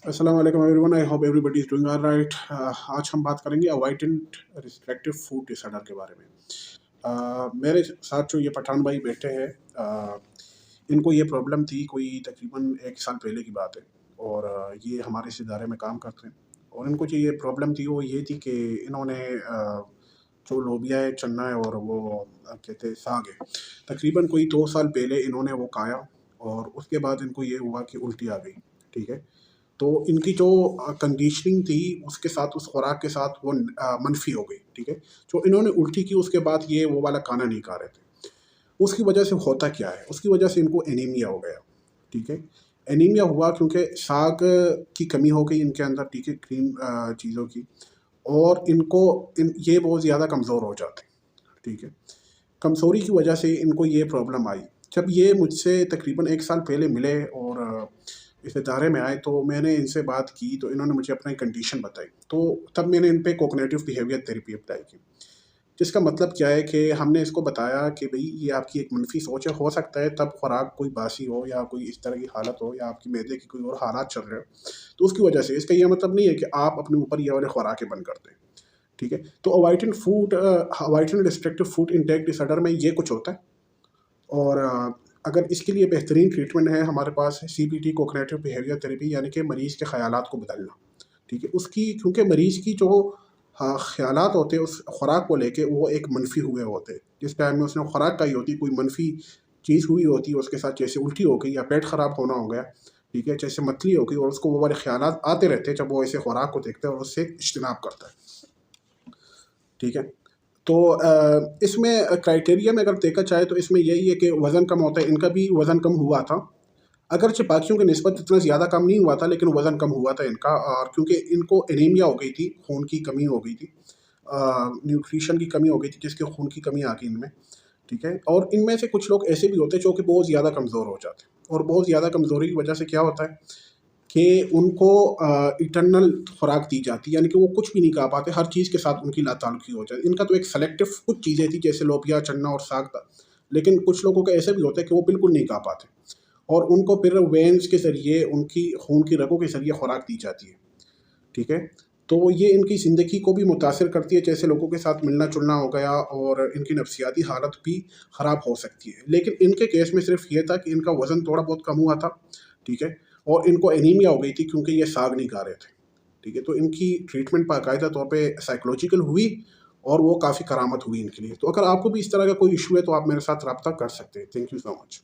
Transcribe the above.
अस्सलाम वालेकुम everyone, I hope everybody is doing alright. आज हम बात करेंगे अवॉइडेंट रिस्ट्रिक्टिव फूड डिसऑर्डर के बारे में। मेरे साथ जो ये पठान भाई बैठे हैं, इनको ये प्रॉब्लम थी कोई तकरीबन 1 साल पहले की बात है। और ये हमारे इस इदारे में काम करते हैं। और इनको जो ये प्रॉब्लम थी वो ये थी कि इन्होंने जो लोबिया है, चना है और वो कहते हैं साग है, तकरीबन कोई 2 साल पहले इन्होंने वो खाया। और उसके बाद इनको ये हुआ कि उल्टी आ गई। ठीक है, तो इनकी जो कंडीशनिंग थी उसके साथ, उस खुराक के साथ वो मनफ़ी हो गई। ठीक है, जो इन्होंने उल्टी की उसके बाद ये वो वाला खाना नहीं खा रहे थे। उसकी वजह से होता क्या है, उसकी वजह से इनको एनीमिया हो गया। ठीक है, एनीमिया हुआ क्योंकि साग की कमी हो गई इनके अंदर। ठीक है, ग्रीन चीज़ों की। और ये बहुत ज़्यादा कमज़ोर हो जाते। ठीक है, कमज़ोरी की वजह से इनको ये प्रॉब्लम आई। जब ये मुझसे तकरीबन 1 साल पहले मिले और इस इदारे में आए, तो मैंने इनसे बात की, तो इन्होंने मुझे अपनी कंडीशन बताई। तो तब मैंने इन पे कॉग्निटिव बिहेवियर थेरेपी अप्लाई की। जिसका मतलब क्या है कि हमने इसको बताया कि भई ये आपकी एक मनफ़ी सोच है, हो सकता है तब खुराक कोई बासी हो या कोई इस तरह की हालत हो या आपकी मैदे की कोई और हालात चल रहे हो, तो उसकी वजह से। इसका ये मतलब नहीं है कि आप अपने ऊपर ये वाले खुराकें बंद कर दें। ठीक है, तो avoidant restrictive food intake disorder में ये कुछ होता है। और अगर इसके लिए बेहतरीन ट्रीटमेंट है हमारे पास, सीबीटी कॉग्निटिव बिहेवियर थेरेपी, यानी कि मरीज़ के ख़यालात को बदलना। ठीक है, उसकी क्योंकि मरीज़ की जो ख़यालात होते हैं उस खुराक को लेके, वो एक मनफ़ी हुए होते हैं। जिस टाइम में उसने खुराक खाई होती, कोई मनफ़ी चीज़ हुई होती है उसके साथ, जैसे उल्टी हो गई या पेट ख़राब होना हो गया। ठीक है, जैसे मतली हो गई, और उसको वो वाले ख़यालात आते रहते हैं जब वो ऐसे खुराक को देखता है और उससे इज्तनाब करता है। ठीक है, तो इसमें क्राइटेरिया में अगर देखा जाए तो इसमें यही है कि वज़न कम होता है। इनका भी वज़न कम हुआ था, अगरचे बाकियों की निस्बत इतना ज़्यादा कम नहीं हुआ था, लेकिन वज़न कम हुआ था इनका। और क्योंकि इनको एनीमिया हो गई थी, खून की कमी हो गई थी, न्यूट्रिशन की कमी हो गई थी, जिसके खून की कमी आ गई इनमें। ठीक है, और इनमें से कुछ लोग ऐसे भी होते हैं जो कि बहुत ज़्यादा कमज़ोर हो जाते हैं। और बहुत ज़्यादा कमज़ोरी की वजह से क्या होता है कि उनको इटर्नल खुराक दी जाती है, यानी कि वो कुछ भी नहीं खा पाते, हर चीज़ के साथ उनकी लाताल्लुकी हो जाती है। इनका तो एक सेलेक्टिव कुछ चीज़ें थी, जैसे लोबिया, चना और साग था। लेकिन कुछ लोगों का ऐसे भी होता है कि वो बिल्कुल नहीं खा पाते, और उनको फिर वेन्स के ज़रिए, उनकी खून की रगों के ज़रिए खुराक दी जाती है। ठीक है, तो ये इनकी ज़िंदगी को भी मुतासिर करती है, जैसे लोगों के साथ मिलना-जुलना हो गया, और इनकी नफ्सियाती हालत भी ख़राब हो सकती है। लेकिन इनके केस में सिर्फ़ ये था कि इनका वज़न थोड़ा बहुत कम हुआ था। ठीक है, और इनको एनीमिया हो गई थी क्योंकि ये साग नहीं खा रहे थे। ठीक है, तो इनकी ट्रीटमेंट बाकायदा तौर पे साइकोलॉजिकल हुई, और वो काफ़ी करामत हुई इनके लिए। तो अगर आपको भी इस तरह का कोई इश्यू है तो आप मेरे साथ राब्ता कर सकते हैं। Thank you so much.